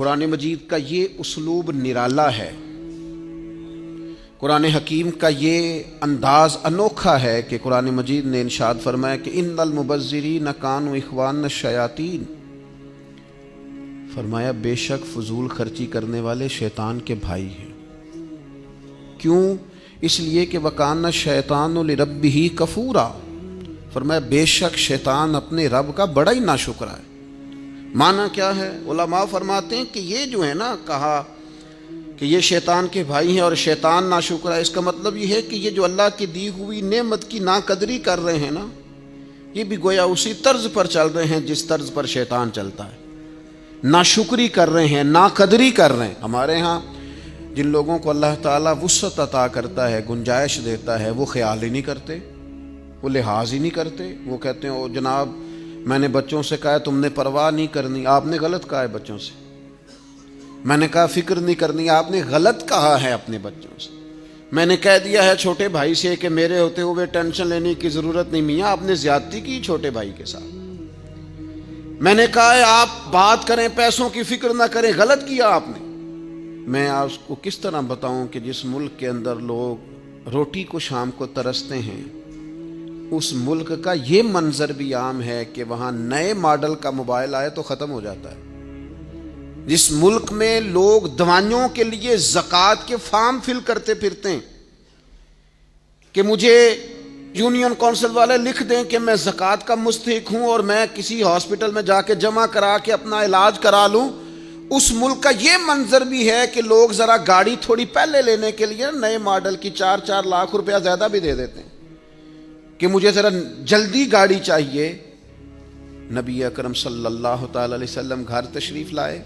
قرآن مجید کا یہ اسلوب نرالا ہے، قرآن حکیم کا یہ انداز انوکھا ہے کہ قرآن مجید نے ارشاد فرمایا کہ ان المبذرین کانوا اخوان الشیاطین، فرمایا بے شک فضول خرچی کرنے والے شیطان کے بھائی ہیں۔ کیوں؟ اس لیے کہ وکان الشیطان لربہ کفورا، فرمایا بے شک شیطان اپنے رب کا بڑا ہی ناشکرا ہے۔ معنی کیا ہے؟ علماء فرماتے ہیں کہ یہ جو ہے نا کہا کہ یہ شیطان کے بھائی ہیں اور شیطان ناشکرا ہے، اس کا مطلب یہ ہے کہ یہ جو اللہ کی دی ہوئی نعمت کی ناقدری کر رہے ہیں نا، یہ بھی گویا اسی طرز پر چل رہے ہیں جس طرز پر شیطان چلتا ہے، ناشکری کر رہے ہیں، ناقدری کر رہے ہیں۔ ہمارے ہاں جن لوگوں کو اللہ تعالیٰ وسعت عطا کرتا ہے، گنجائش دیتا ہے، وہ خیال ہی نہیں کرتے، وہ لحاظ ہی نہیں کرتے۔ وہ کہتے ہیں او جناب میں نے بچوں سے کہا ہے تم نے پرواہ نہیں کرنی، آپ نے غلط کہا ہے بچوں سے۔ میں نے کہا فکر نہیں کرنی، آپ نے غلط کہا ہے اپنے بچوں سے۔ میں نے کہہ دیا ہے چھوٹے بھائی سے کہ میرے ہوتے ہوئے ٹینشن لینے کی ضرورت نہیں، میاں آپ نے زیادتی کی چھوٹے بھائی کے ساتھ۔ میں نے کہا ہے آپ بات کریں پیسوں کی فکر نہ کریں، غلط کیا آپ نے۔ میں آپ کو کس طرح بتاؤں کہ جس ملک کے اندر لوگ روٹی کو شام کو ترستے ہیں، اس ملک کا یہ منظر بھی عام ہے کہ وہاں نئے ماڈل کا موبائل آئے تو ختم ہو جاتا ہے۔ جس ملک میں لوگ دوائیوں کے لیے زکوٰۃ کے فارم فل کرتے پھرتے ہیں کہ مجھے یونین کونسل والے لکھ دیں کہ میں زکوٰۃ کا مستحق ہوں اور میں کسی ہاسپٹل میں جا کے جمع کرا کے اپنا علاج کرا لوں، اس ملک کا یہ منظر بھی ہے کہ لوگ ذرا گاڑی تھوڑی پہلے لینے کے لیے نئے ماڈل کی 4-4 لاکھ روپیہ زیادہ بھی دے دیتے ہیں کہ مجھے ذرا جلدی گاڑی چاہیے۔ نبی اکرم صلی اللہ تعالی علیہ وسلم گھر تشریف لائے،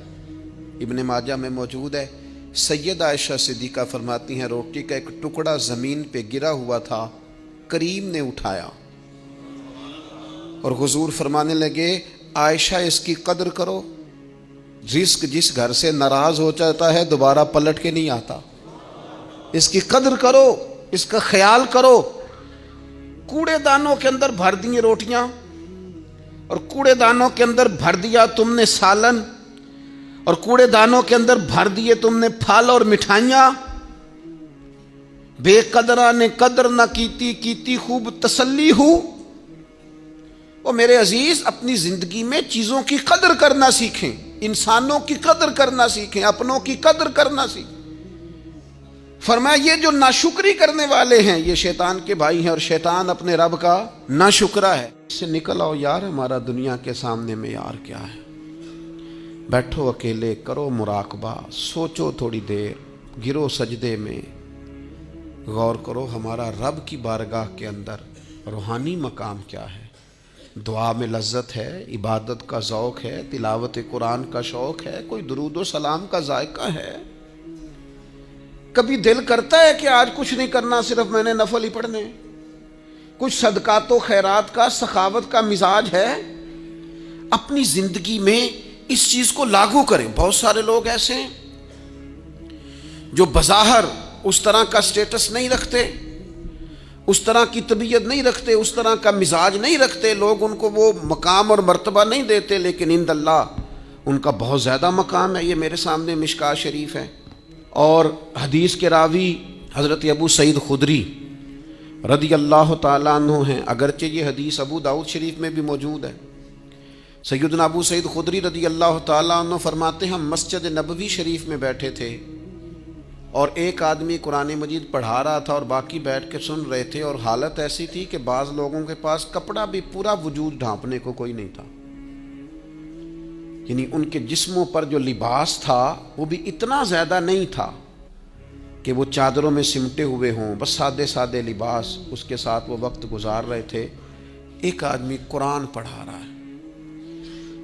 ابن ماجہ میں موجود ہے، سید عائشہ صدیقہ فرماتی ہیں روٹی کا ایک ٹکڑا زمین پہ گرا ہوا تھا، کریم نے اٹھایا اور حضور فرمانے لگے عائشہ اس کی قدر کرو، رزق جس گھر سے ناراض ہو جاتا ہے دوبارہ پلٹ کے نہیں آتا، اس کی قدر کرو، اس کا خیال کرو۔ کوڑے دانوں کے اندر بھر دی روٹیاں اور کوڑے دانوں کے اندر بھر دیا تم نے سالن اور کوڑے دانوں کے اندر بھر دیے تم نے پھل اور مٹھائیاں۔ بے قدرہ نے قدر نہ کیتی خوب تسلی ہو۔ اور میرے عزیز اپنی زندگی میں چیزوں کی قدر کرنا سیکھیں، انسانوں کی قدر کرنا سیکھیں، اپنوں کی قدر کرنا سیکھیں۔ فرمایا یہ جو ناشکری کرنے والے ہیں یہ شیطان کے بھائی ہیں اور شیطان اپنے رب کا ناشکرا ہے۔ اس سے نکل آؤ یار، ہمارا دنیا کے سامنے معیار کیا ہے؟ بیٹھو اکیلے، کرو مراقبہ، سوچو تھوڑی دیر، گرو سجدے میں، غور کرو ہمارا رب کی بارگاہ کے اندر روحانی مقام کیا ہے۔ دعا میں لذت ہے، عبادت کا ذوق ہے، تلاوت قرآن کا شوق ہے، کوئی درود و سلام کا ذائقہ ہے۔ کبھی دل کرتا ہے کہ آج کچھ نہیں کرنا، صرف میں نے نفل ہی پڑھنے، کچھ صدقات و خیرات کا، سخاوت کا مزاج ہے۔ اپنی زندگی میں اس چیز کو لاگو کریں۔ بہت سارے لوگ ایسے ہیں جو بظاہر اس طرح کا سٹیٹس نہیں رکھتے، اس طرح کی طبیعت نہیں رکھتے، اس طرح کا مزاج نہیں رکھتے، لوگ ان کو وہ مقام اور مرتبہ نہیں دیتے، لیکن عند اللہ ان کا بہت زیادہ مقام ہے۔ یہ میرے سامنے مشکاہ شریف ہے اور حدیث کے راوی حضرت ابو سعید خدری رضی اللہ تعالیٰ عنہ ہیں، اگرچہ یہ حدیث ابو داؤد شریف میں بھی موجود ہے۔ سیدنا ابو سعید خدری رضی اللہ تعالیٰ عنہ فرماتے ہیں ہم مسجد نبوی شریف میں بیٹھے تھے اور ایک آدمی قرآن مجید پڑھا رہا تھا اور باقی بیٹھ کے سن رہے تھے، اور حالت ایسی تھی کہ بعض لوگوں کے پاس کپڑا بھی پورا وجود ڈھانپنے کو کوئی نہیں تھا، یعنی ان کے جسموں پر جو لباس تھا وہ بھی اتنا زیادہ نہیں تھا کہ وہ چادروں میں سمٹے ہوئے ہوں، بس سادے سادے لباس، اس کے ساتھ وہ وقت گزار رہے تھے۔ ایک آدمی قرآن پڑھا رہا ہے۔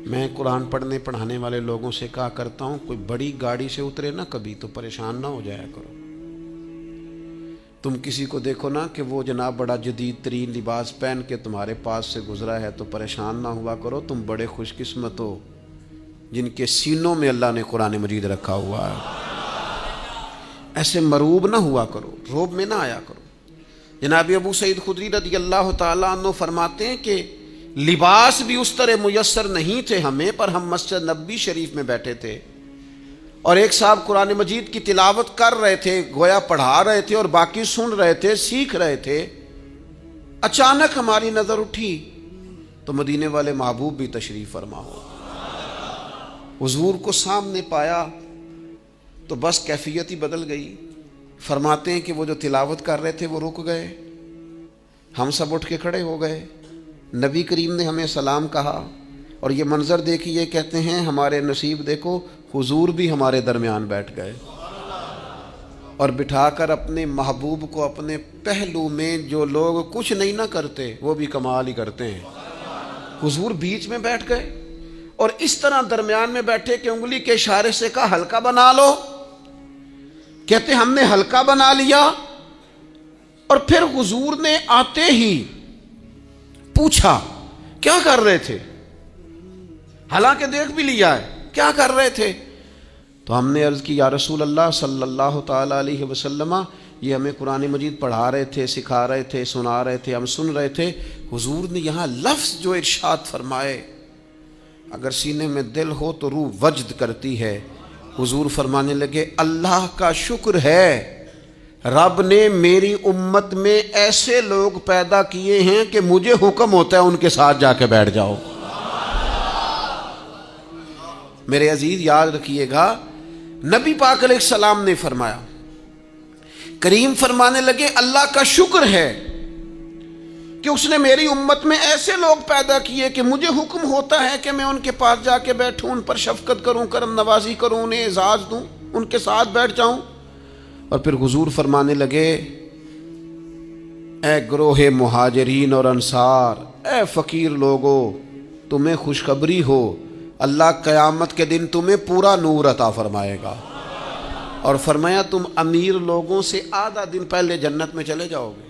میں قرآن پڑھانے والے لوگوں سے کہا کرتا ہوں کوئی بڑی گاڑی سے اترے نا کبھی تو پریشان نہ ہو جایا کرو۔ تم کسی کو دیکھو نا کہ وہ جناب بڑا جدید ترین لباس پہن کے تمہارے پاس سے گزرا ہے تو پریشان نہ ہوا کرو، تم بڑے خوش قسمت ہو جن کے سینوں میں اللہ نے قرآن مجید رکھا ہوا ہے۔ ایسے مروب نہ ہوا کرو، روب میں نہ آیا کرو۔ جناب ابو سعید خدری رضی اللہ تعالیٰ عنہ فرماتے ہیں کہ لباس بھی اس طرح میسر نہیں تھے ہمیں، پر ہم مسجد نبوی شریف میں بیٹھے تھے اور ایک صاحب قرآن مجید کی تلاوت کر رہے تھے، گویا پڑھا رہے تھے اور باقی سن رہے تھے، سیکھ رہے تھے۔ اچانک ہماری نظر اٹھی تو مدینے والے محبوب بھی تشریف فرما ہو، حضور کو سامنے پایا تو بس کیفیت ہی بدل گئی۔ فرماتے ہیں کہ وہ جو تلاوت کر رہے تھے وہ رک گئے، ہم سب اٹھ کے کھڑے ہو گئے، نبی کریم نے ہمیں سلام کہا، اور یہ منظر دیکھیے، کہتے ہیں ہمارے نصیب دیکھو، حضور بھی ہمارے درمیان بیٹھ گئے اور بٹھا کر اپنے محبوب کو اپنے پہلو میں۔ جو لوگ کچھ نہیں نہ کرتے وہ بھی کمال ہی کرتے ہیں، حضور بیچ میں بیٹھ گئے اور اس طرح درمیان میں بیٹھے کہ انگلی کے اشارے سے کہا ہلکا بنا لو۔ کہتے ہم نے ہلکا بنا لیا، اور پھر حضور نے آتے ہی پوچھا کیا کر رہے تھے، حالانکہ دیکھ بھی لیا ہے، کیا کر رہے تھے؟ تو ہم نے عرض کی یا رسول اللہ صلی اللہ تعالی علیہ وسلم، یہ ہمیں قرآن مجید پڑھا رہے تھے، سکھا رہے تھے، سنا رہے تھے، ہم سن رہے تھے۔ حضور نے یہاں لفظ جو ارشاد فرمائے، اگر سینے میں دل ہو تو روح وجد کرتی ہے۔ حضور فرمانے لگے اللہ کا شکر ہے، رب نے میری امت میں ایسے لوگ پیدا کیے ہیں کہ مجھے حکم ہوتا ہے ان کے ساتھ جا کے بیٹھ جاؤ۔ میرے عزیز یاد رکھیے گا، نبی پاک علیہ السلام نے فرمایا، کریم فرمانے لگے اللہ کا شکر ہے کہ اس نے میری امت میں ایسے لوگ پیدا کیے کہ مجھے حکم ہوتا ہے کہ میں ان کے پاس جا کے بیٹھوں، ان پر شفقت کروں، کرم نوازی کروں، انہیں اعزاز دوں، ان کے ساتھ بیٹھ جاؤں۔ اور پھر حضور فرمانے لگے اے گروہ مہاجرین اور انصار، اے فقیر لوگو، تمہیں خوشخبری ہو، اللہ قیامت کے دن تمہیں پورا نور عطا فرمائے گا۔ اور فرمایا تم امیر لوگوں سے آدھا دن پہلے جنت میں چلے جاؤ گے،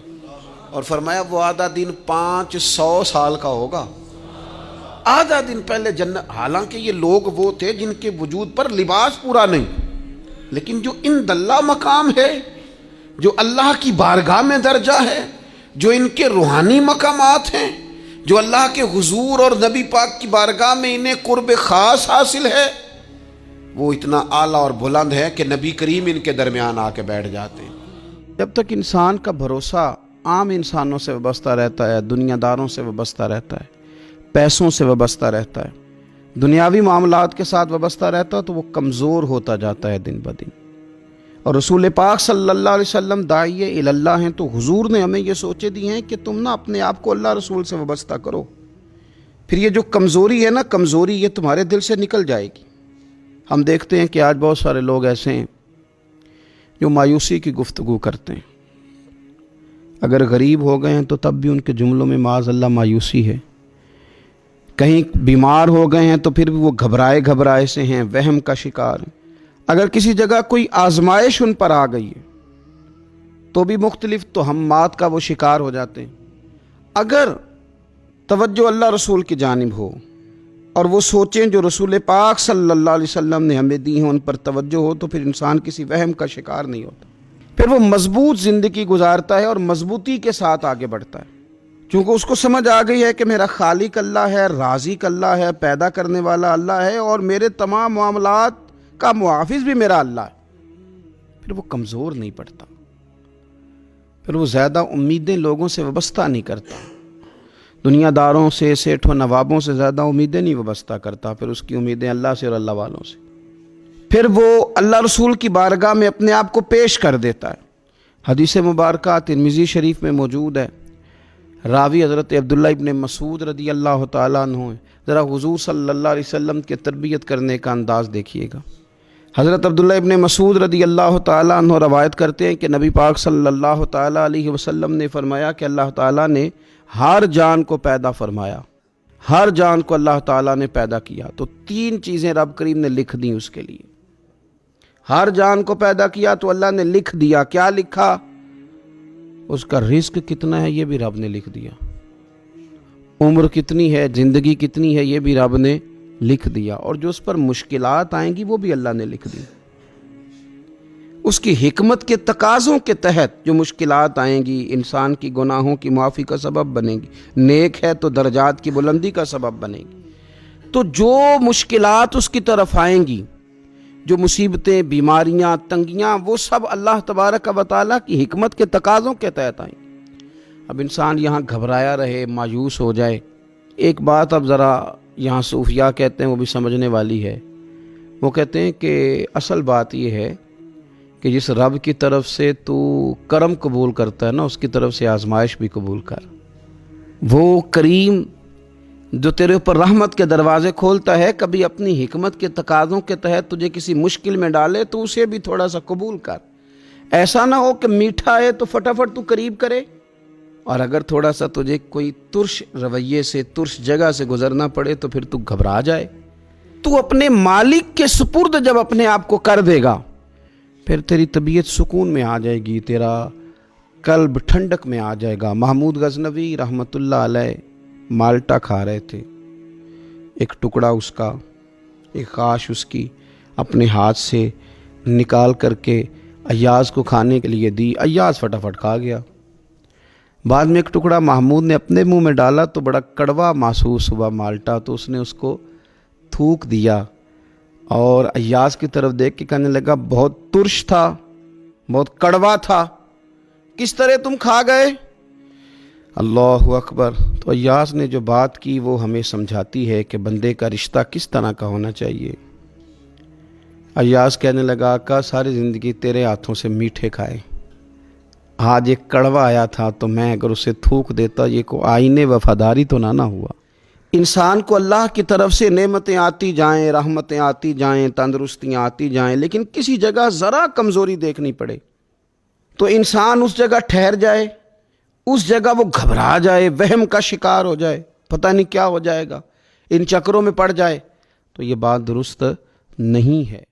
اور فرمایا وہ آدھا دن 500 سال کا ہوگا، آدھا دن پہلے جنت۔ حالانکہ یہ لوگ وہ تھے جن کے وجود پر لباس پورا نہیں، لیکن جو عند اللہ مقام ہے، جو اللہ کی بارگاہ میں درجہ ہے، جو ان کے روحانی مقامات ہیں، جو اللہ کے حضور اور نبی پاک کی بارگاہ میں انہیں قرب خاص حاصل ہے، وہ اتنا اعلیٰ اور بلند ہے کہ نبی کریم ان کے درمیان آ کے بیٹھ جاتے ہیں۔ جب تک انسان کا بھروسہ عام انسانوں سے وابستہ رہتا ہے، دنیا داروں سے وابستہ رہتا ہے، پیسوں سے وابستہ رہتا ہے، دنیاوی معاملات کے ساتھ وابستہ رہتا ہے، تو وہ کمزور ہوتا جاتا ہے دن بدن۔ اور رسول پاک صلی اللہ علیہ وسلم داعیہ الی اللہ ہیں، تو حضور نے ہمیں یہ سوچے دی ہیں کہ تم نا اپنے آپ کو اللہ رسول سے وابستہ کرو، پھر یہ جو کمزوری ہے نا، کمزوری یہ تمہارے دل سے نکل جائے گی۔ ہم دیکھتے ہیں کہ آج بہت سارے لوگ ایسے ہیں جو مایوسی کی گفتگو کرتے ہیں، اگر غریب ہو گئے ہیں تو تب بھی ان کے جملوں میں معاذ اللہ مایوسی ہے، کہیں بیمار ہو گئے ہیں تو پھر بھی وہ گھبرائے سے ہیں، وہم کا شکار ہیں، اگر کسی جگہ کوئی آزمائش ان پر آ گئی ہے تو بھی مختلف توہمات کا وہ شکار ہو جاتے ہیں۔ اگر توجہ اللہ رسول کی جانب ہو اور وہ سوچیں جو رسول پاک صلی اللہ علیہ وسلم نے ہمیں دی ہیں، ان پر توجہ ہو، تو پھر انسان کسی وہم کا شکار نہیں ہوتا، پھر وہ مضبوط زندگی گزارتا ہے اور مضبوطی کے ساتھ آگے بڑھتا ہے، کیونکہ اس کو سمجھ آ گئی ہے کہ میرا خالق اللہ ہے، رازق اللہ ہے، پیدا کرنے والا اللہ ہے، اور میرے تمام معاملات کا محافظ بھی میرا اللہ ہے۔ پھر وہ کمزور نہیں پڑتا، پھر وہ زیادہ امیدیں لوگوں سے وابستہ نہیں کرتا، دنیا داروں سے، سیٹھ و نوابوں سے زیادہ امیدیں نہیں وابستہ کرتا، پھر اس کی امیدیں اللہ سے اور اللہ والوں سے۔ پھر وہ اللہ رسول کی بارگاہ میں اپنے آپ کو پیش کر دیتا ہے۔ حدیث مبارکہ ترمذی شریف میں موجود ہے، راوی حضرت عبداللہ ابن مسعود رضی اللہ تعالیٰ عنہ ہیں۔ ذرا حضور صلی اللہ علیہ وسلم کے تربیت کرنے کا انداز دیکھیے گا۔ حضرت عبداللہ ابن مسعود رضی اللہ تعالیٰ عنہ روایت کرتے ہیں کہ نبی پاک صلی اللہ تعالیٰ علیہ وسلم نے فرمایا کہ اللہ تعالیٰ نے ہر جان کو پیدا فرمایا، ہر جان کو اللہ تعالیٰ نے پیدا کیا، تو 3 چیزیں رب کریم نے لکھ دیں اس کے لیے۔ ہر جان کو پیدا کیا تو اللہ نے لکھ دیا، کیا لکھا؟ اس کا رزق کتنا ہے یہ بھی رب نے لکھ دیا، عمر کتنی ہے، زندگی کتنی ہے، یہ بھی رب نے لکھ دیا، اور جو اس پر مشکلات آئیں گی وہ بھی اللہ نے لکھ دی۔ اس کی حکمت کے تقاضوں کے تحت جو مشکلات آئیں گی، انسان کی گناہوں کی معافی کا سبب بنے گی، نیک ہے تو درجات کی بلندی کا سبب بنے گی، تو جو مشکلات اس کی طرف آئیں گی، جو مصیبتیں، بیماریاں، تنگیاں، وہ سب اللہ تبارک و تعالیٰ کی حکمت کے تقاضوں کے تحت آئیں۔ اب انسان یہاں گھبرایا رہے، مایوس ہو جائے۔ ایک بات اب ذرا یہاں صوفیاء کہتے ہیں، وہ بھی سمجھنے والی ہے۔ وہ کہتے ہیں کہ اصل بات یہ ہے کہ جس رب کی طرف سے تو کرم قبول کرتا ہے نا، اس کی طرف سے آزمائش بھی قبول کر۔ وہ کریم جو تیرے اوپر رحمت کے دروازے کھولتا ہے، کبھی اپنی حکمت کے تقاضوں کے تحت تجھے کسی مشکل میں ڈالے تو اسے بھی تھوڑا سا قبول کر۔ ایسا نہ ہو کہ میٹھا ہے تو فٹافٹ تو قریب کرے، اور اگر تھوڑا سا تجھے کوئی ترش رویے سے، ترش جگہ سے گزرنا پڑے تو پھر تو گھبرا جائے۔ تو اپنے مالک کے سپرد جب اپنے آپ کو کر دے گا، پھر تیری طبیعت سکون میں آ جائے گی، تیرا قلب ٹھنڈک میں آ جائے گا۔ محمود غزنوی رحمۃ اللہ علیہ مالٹا کھا رہے تھے، ایک ٹکڑا اس کا، ایک خاش اس کی اپنے ہاتھ سے نکال کر کے ایاز کو کھانے کے لیے دی۔ ایاز فٹافٹ کھا گیا۔ بعد میں ایک ٹکڑا محمود نے اپنے منہ میں ڈالا تو بڑا کڑوا محسوس ہوا مالٹا، تو اس نے اس کو تھوک دیا اور ایاز کی طرف دیکھ کے کہنے لگا بہت ترش تھا، بہت کڑوا تھا، کس طرح تم کھا گئے؟ اللہ اکبر۔ تو ایاز نے جو بات کی وہ ہمیں سمجھاتی ہے کہ بندے کا رشتہ کس طرح کا ہونا چاہیے۔ ایاز کہنے لگا آقا ساری زندگی تیرے ہاتھوں سے میٹھے کھائے، آج ایک کڑوا آیا تھا تو میں اگر اسے تھوک دیتا، یہ کو آئینے وفاداری تو نہ ہوا۔ انسان کو اللہ کی طرف سے نعمتیں آتی جائیں، رحمتیں آتی جائیں، تندرستیاں آتی جائیں، لیکن کسی جگہ ذرا کمزوری دیکھنی پڑے تو انسان اس جگہ ٹھہر جائے، اس جگہ وہ گھبرا جائے، وہم کا شکار ہو جائے، پتہ نہیں کیا ہو جائے گا، ان چکروں میں پڑ جائے، تو یہ بات درست نہیں ہے۔